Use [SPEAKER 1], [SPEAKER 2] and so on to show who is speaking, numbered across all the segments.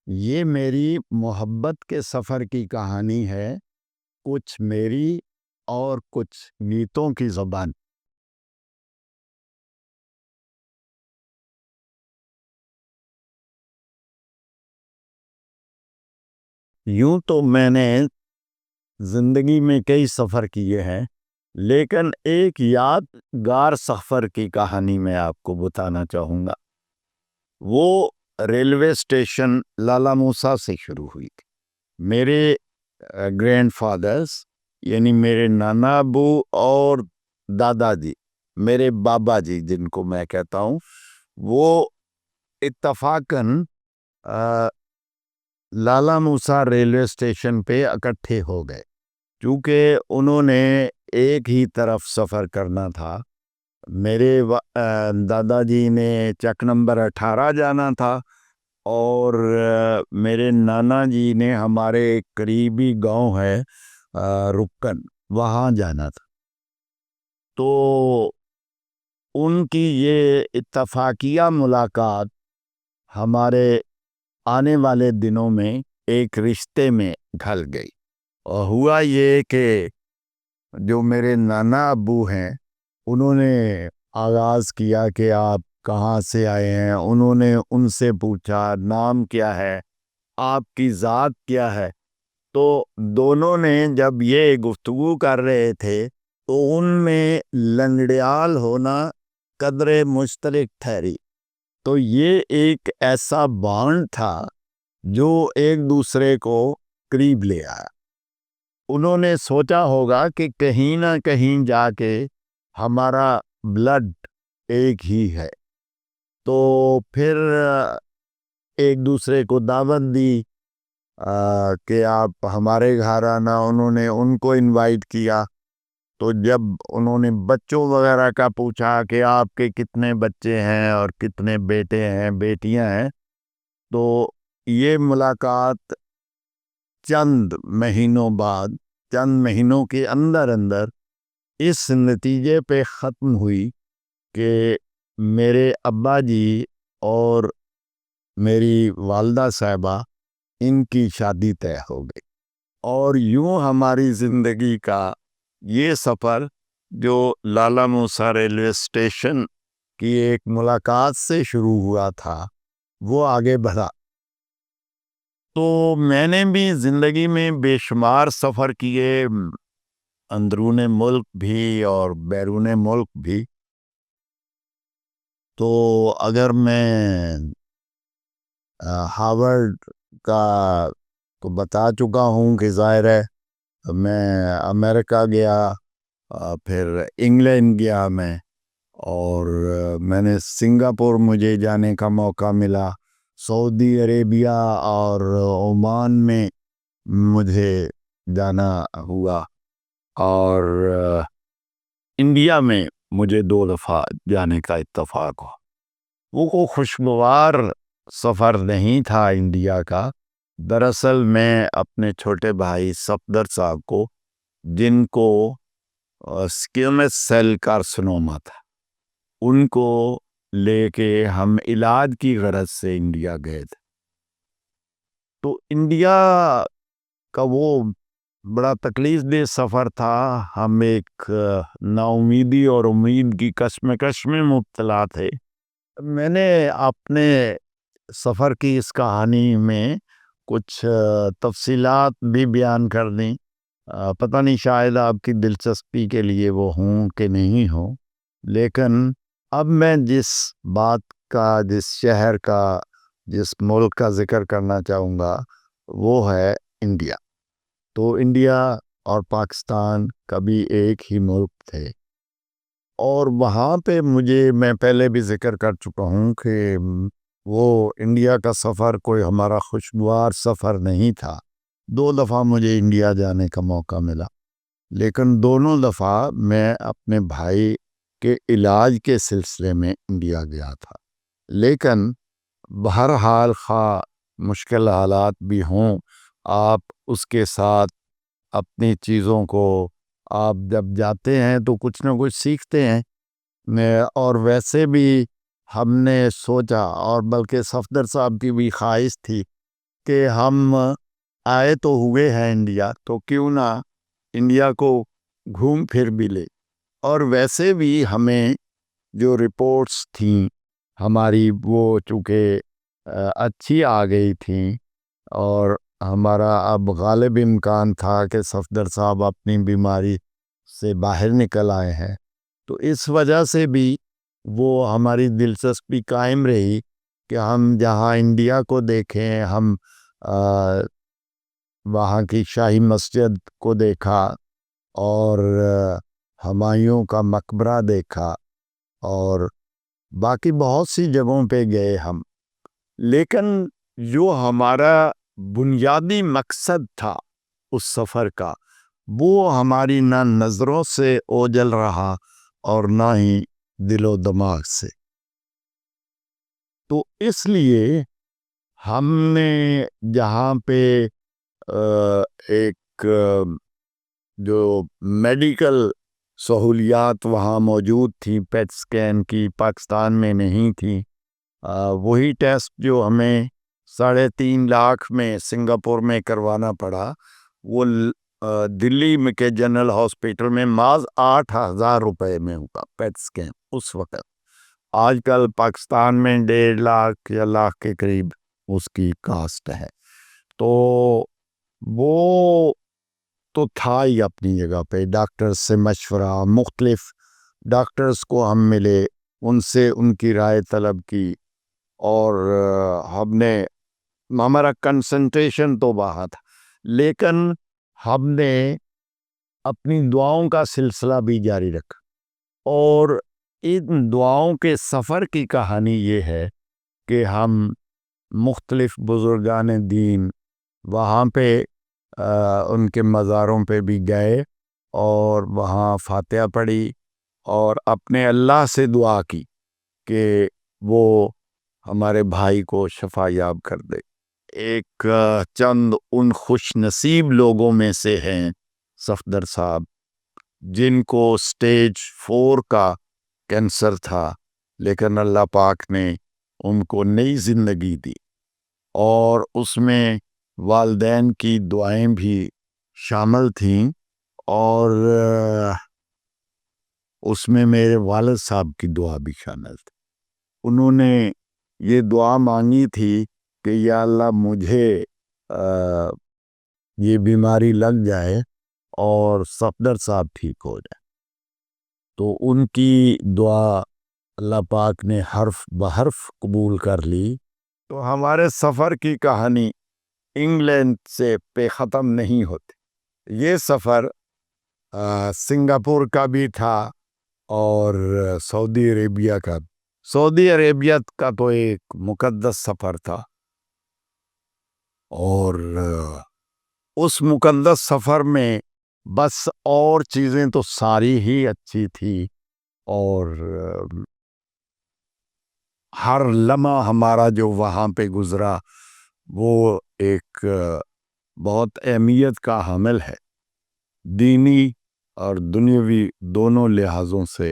[SPEAKER 1] یہ میری محبت کے سفر کی کہانی ہے، کچھ میری اور کچھ گیتوں کی زبان۔ یوں تو میں نے زندگی میں کئی سفر کیے ہیں، لیکن ایک یادگار سفر کی کہانی میں آپ کو بتانا چاہوں گا۔ وہ ریلوے اسٹیشن لالہ موسیٰ سے شروع ہوئی تھی۔ میرے گرینڈ فادرز یعنی میرے نانا ابو اور دادا جی، میرے بابا جی جن کو میں کہتا ہوں، وہ اتفاقاً لالہ موسیٰ ریلوے اسٹیشن پہ اکٹھے ہو گئے، کیونکہ انہوں نے ایک ہی طرف سفر کرنا تھا۔ میرے دادا جی نے چک نمبر 18 جانا تھا، اور میرے نانا جی نے ہمارے ایک قریبی گاؤں ہے رکن، وہاں جانا تھا۔ تو ان کی یہ اتفاقیہ ملاقات ہمارے آنے والے دنوں میں ایک رشتے میں ڈھل گئی، اور ہوا یہ کہ جو میرے نانا ابو ہیں انہوں نے آغاز کیا کہ آپ کہاں سے آئے ہیں۔ انہوں نے ان سے پوچھا نام کیا ہے، آپ کی ذات کیا ہے۔ تو دونوں نے جب یہ گفتگو کر رہے تھے تو ان میں لنگڑیال ہونا قدرے مشترک ٹھہری۔ تو یہ ایک ایسا بانڈ تھا جو ایک دوسرے کو قریب لے آیا۔ انہوں نے سوچا ہوگا کہ کہیں نہ کہیں جا کے ہمارا بلڈ ایک ہی ہے۔ تو پھر ایک دوسرے کو دعوت دی کہ آپ ہمارے گھر آنا۔ انہوں نے ان کو انوائٹ کیا۔ تو جب انہوں نے بچوں وغیرہ کا پوچھا کہ آپ کے کتنے بچے ہیں اور کتنے بیٹے ہیں بیٹیاں ہیں، تو یہ ملاقات چند مہینوں کے اندر اس نتیجے پہ ختم ہوئی کہ میرے ابا جی اور میری والدہ صاحبہ ان کی شادی طے ہو گئی، اور یوں ہماری زندگی کا یہ سفر جو لالہ موسیٰ ریلوے اسٹیشن کی ایک ملاقات سے شروع ہوا تھا وہ آگے بڑھا۔ تو میں نے بھی زندگی میں بے شمار سفر کیے، اندرون ملک بھی اور بیرون ملک بھی۔ تو اگر میں ہارورڈ کا تو بتا چکا ہوں کہ ظاہر ہے میں امریکہ گیا، پھر انگلینڈ گیا میں، اور میں نے سنگاپور مجھے جانے کا موقع ملا، سعودی عربیہ اور عمان میں مجھے جانا ہوا، اور انڈیا میں مجھے 2 دفعہ جانے کا اتفاق ہوا۔ وہ کوئی خوشگوار سفر نہیں تھا انڈیا کا۔ دراصل میں اپنے چھوٹے بھائی صفدر صاحب کو، جن کو سکیومس سیل کارسنوما تھا، ان کو لے کے ہم علاج کی غرض سے انڈیا گئے تھے۔ تو انڈیا کا وہ بڑا تکلیف دہ سفر تھا۔ ہم ایک نا امیدی اور امید کی کشمکش میں مبتلا تھے۔ میں نے اپنے سفر کی اس کہانی میں کچھ تفصیلات بھی بیان کر دیں، پتہ نہیں شاید آپ کی دلچسپی کے لیے وہ ہوں کہ نہیں ہوں، لیکن اب میں جس بات کا، جس شہر کا، جس ملک کا ذکر کرنا چاہوں گا وہ ہے انڈیا۔ تو انڈیا اور پاکستان کبھی ایک ہی ملک تھے، اور وہاں پہ میں پہلے بھی ذکر کر چکا ہوں کہ وہ انڈیا کا سفر کوئی ہمارا خوشگوار سفر نہیں تھا۔ 2 دفعہ مجھے انڈیا جانے کا موقع ملا، لیکن دونوں دفعہ میں اپنے بھائی کے علاج کے سلسلے میں انڈیا گیا تھا۔ لیکن بہرحال خواہ مشکل حالات بھی ہوں، آپ اس کے ساتھ اپنی چیزوں کو، آپ جب جاتے ہیں تو کچھ نہ کچھ سیکھتے ہیں۔ اور ویسے بھی ہم نے سوچا، اور بلکہ صفدر صاحب کی بھی خواہش تھی کہ ہم آئے تو ہوئے ہیں انڈیا، تو کیوں نہ انڈیا کو گھوم پھر بھی لے۔ اور ویسے بھی ہمیں جو رپورٹس تھیں ہماری وہ چونکہ اچھی آ گئی تھیں، اور ہمارا اب غالب امکان تھا کہ صفدر صاحب اپنی بیماری سے باہر نکل آئے ہیں، تو اس وجہ سے بھی وہ ہماری دلچسپی قائم رہی کہ ہم جہاں انڈیا کو دیکھیں، ہم وہاں کی شاہی مسجد کو دیکھا، اور ہمایوں کا مقبرہ دیکھا، اور باقی بہت سی جگہوں پہ گئے ہم۔ لیکن جو ہمارا بنیادی مقصد تھا اس سفر کا، وہ ہماری نہ نظروں سے اوجھل رہا اور نہ ہی دل و دماغ سے۔ تو اس لیے ہم نے جہاں پہ ایک جو میڈیکل سہولیات وہاں موجود تھیں، پیٹ سکین کی پاکستان میں نہیں تھیں، وہی ٹیسٹ جو ہمیں 3.5 لاکھ میں سنگاپور میں کروانا پڑا، وہ دلی میں کے جنرل ہاسپٹل میں محض 8,000 روپے میں ہوا پیٹ سکین اس وقت۔ آج کل پاکستان میں 1.5 لاکھ یا لاکھ کے قریب اس کی کاسٹ ہے۔ تو وہ تو تھا ہی اپنی جگہ پہ۔ ڈاکٹرز سے مشورہ، مختلف ڈاکٹرز کو ہم ملے، ان سے ان کی رائے طلب کی، اور ہمارا کنسنٹریشن تو وہاں تھا، لیکن ہم نے اپنی دعاؤں کا سلسلہ بھی جاری رکھا۔ اور ان دعاؤں کے سفر کی کہانی یہ ہے کہ ہم مختلف بزرگان دین وہاں پہ ان کے مزاروں پہ بھی گئے، اور وہاں فاتحہ پڑھی، اور اپنے اللہ سے دعا کی کہ وہ ہمارے بھائی کو شفا یاب کر دے۔ ایک چند ان خوش نصیب لوگوں میں سے ہیں صفدر صاحب، جن کو سٹیج 4 کا کینسر تھا، لیکن اللہ پاک نے ان کو نئی زندگی دی، اور اس میں والدین کی دعائیں بھی شامل تھیں، اور اس میں میرے والد صاحب کی دعا بھی شامل تھی۔ انہوں نے یہ دعا مانگی تھی کہ یا اللہ مجھے یہ بیماری لگ جائے اور صفدر صاحب ٹھیک ہو جائے۔ تو ان کی دعا اللہ پاک نے حرف بحرف قبول کر لی۔ تو ہمارے سفر کی کہانی انگلینڈ سے پہ ختم نہیں ہوتی۔ یہ سفر سنگاپور کا بھی تھا اور سعودی عربیہ کا۔ سعودی عربیہ کا تو ایک مقدس سفر تھا، اور اس مقدس سفر میں بس اور چیزیں تو ساری ہی اچھی تھی، اور ہر لمحہ ہمارا جو وہاں پہ گزرا وہ ایک بہت اہمیت کا حامل ہے، دینی اور دنیاوی دونوں لحاظوں سے۔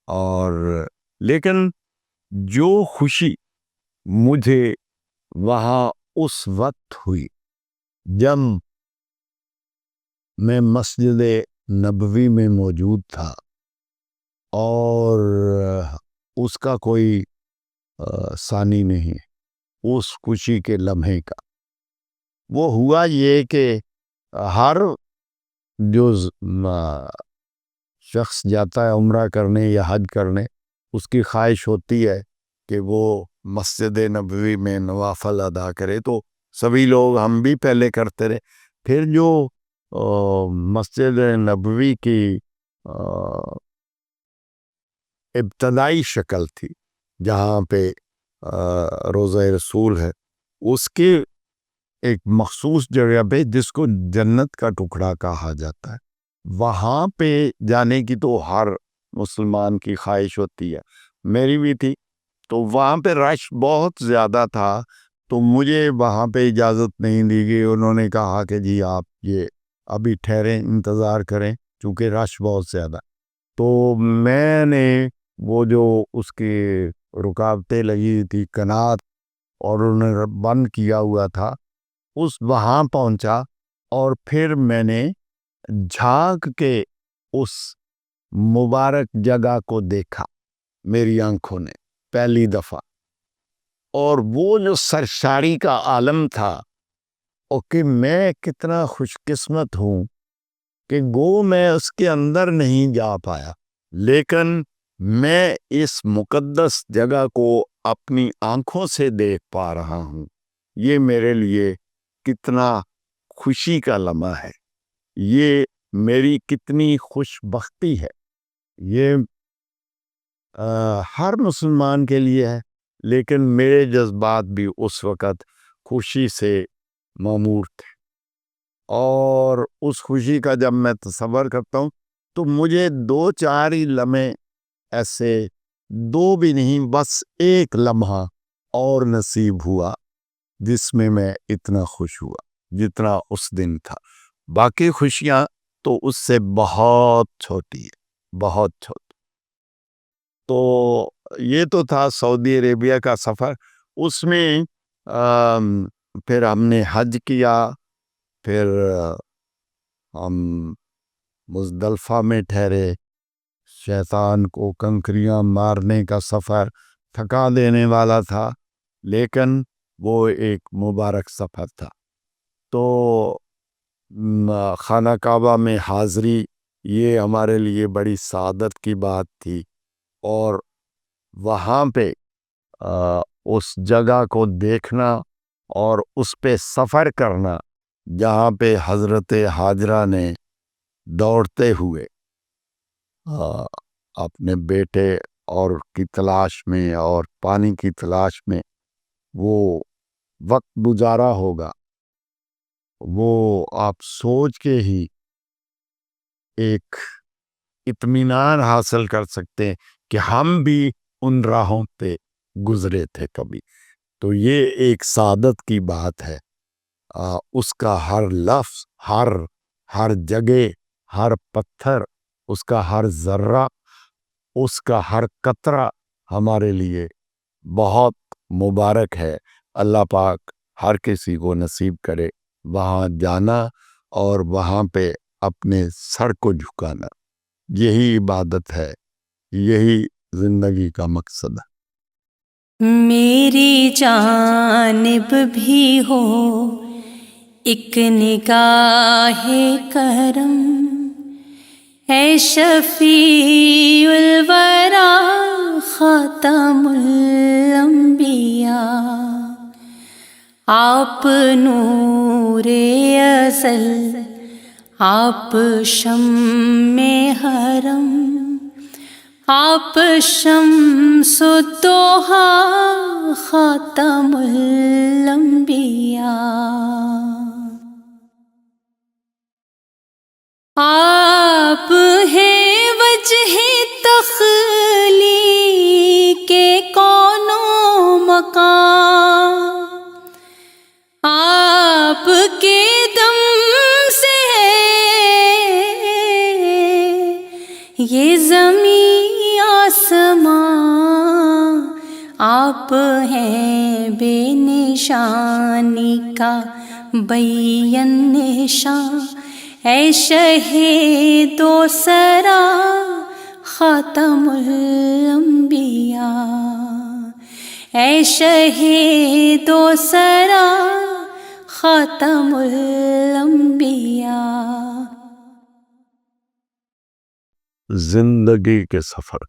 [SPEAKER 1] اور لیکن جو خوشی مجھے وہاں اس وقت ہوئی جب میں مسجد نبوی میں موجود تھا، اور اس کا کوئی ثانی نہیں اس خوشی کے لمحے کا، وہ ہوا یہ کہ ہر جو شخص جاتا ہے عمرہ کرنے یا حج کرنے، اس کی خواہش ہوتی ہے کہ وہ مسجد نبوی میں نوافل ادا کرے۔ تو سبھی لوگ، ہم بھی پہلے کرتے رہے۔ پھر جو مسجد نبوی کی ابتدائی شکل تھی جہاں پہ روضہ رسول ہے، اس کے ایک مخصوص جگہ پہ جس کو جنت کا ٹکڑا کہا جاتا ہے، وہاں پہ جانے کی تو ہر مسلمان کی خواہش ہوتی ہے، میری بھی تھی۔ تو وہاں پہ رش بہت زیادہ تھا، تو مجھے وہاں پہ اجازت نہیں دی گئی۔ انہوں نے کہا کہ جی آپ یہ ابھی ٹھہریں، انتظار کریں، چونکہ رش بہت زیادہ۔ تو میں نے وہ جو اس کی رکاوٹیں لگی تھی، کنات، اور انہوں نے بند کیا ہوا تھا، وہاں پہنچا اور پھر میں نے جھانک کے اس مبارک جگہ کو دیکھا میری آنکھوں نے پہلی دفعہ، اور وہ جو سرشاری کا عالم تھا، اور کہ میں کتنا خوش قسمت ہوں کہ گو میں اس کے اندر نہیں جا پایا، لیکن میں اس مقدس جگہ کو اپنی آنکھوں سے دیکھ پا رہا ہوں۔ یہ میرے لیے کتنا خوشی کا لمحہ ہے، یہ میری کتنی خوش بختی ہے۔ یہ ہر مسلمان کے لیے ہے، لیکن میرے جذبات بھی اس وقت خوشی سے معمور تھے، اور اس خوشی کا جب میں تصور کرتا ہوں تو مجھے 2-4 ہی لمحے ایسے، 2 بھی نہیں، بس ایک لمحہ اور نصیب ہوا جس میں اتنا خوش ہوا جتنا اس دن تھا۔ باقی خوشیاں تو اس سے بہت چھوٹی ہے، بہت چھوٹی۔ تو یہ تو تھا سعودی عربیہ کا سفر۔ اس میں پھر ہم نے حج کیا، پھر ہم مزدلفہ میں ٹھہرے۔ شیطان کو کنکریاں مارنے کا سفر تھکا دینے والا تھا، لیکن وہ ایک مبارک سفر تھا۔ تو خانہ کعبہ میں حاضری، یہ ہمارے لیے بڑی سعادت کی بات تھی، اور وہاں پہ اس جگہ کو دیکھنا اور اس پہ سفر کرنا جہاں پہ حضرت ہاجرہ نے دوڑتے ہوئے اپنے بیٹے اور کی تلاش میں اور پانی کی تلاش میں وہ وقت گزارا ہوگا، وہ آپ سوچ کے ہی ایک اطمینان حاصل کر سکتے ہیں کہ ہم بھی ان راہوں پہ گزرے تھے کبھی۔ تو یہ ایک سعادت کی بات ہے۔ اس کا ہر لفظ، ہر جگہ، ہر پتھر، اس کا ہر ذرہ، اس کا ہر قطرہ ہمارے لیے بہت مبارک ہے۔ اللہ پاک ہر کسی کو نصیب کرے وہاں جانا اور وہاں پہ اپنے سر کو جھکانا۔ یہی عبادت ہے، یہی زندگی کا مقصد ہے۔
[SPEAKER 2] میری جانب بھی ہو ایک نگاہ کرم، اے شفیع الورا خاتم الانبیاء، آپ نور ازل، آپ شمع حرم، آپ شمس الضحیٰ خاتم الانبیاء، آپ ہیں وجہ تخلیق کون و مکان، آپ کے دم سے یہ زمین آسمان، آپ ہیں بے نشانی کا بین نشان، اے شہید و سرا خاتم الانبیاء، اے شہید و سرا خاتم الانبیاء۔
[SPEAKER 1] زندگی کے سفر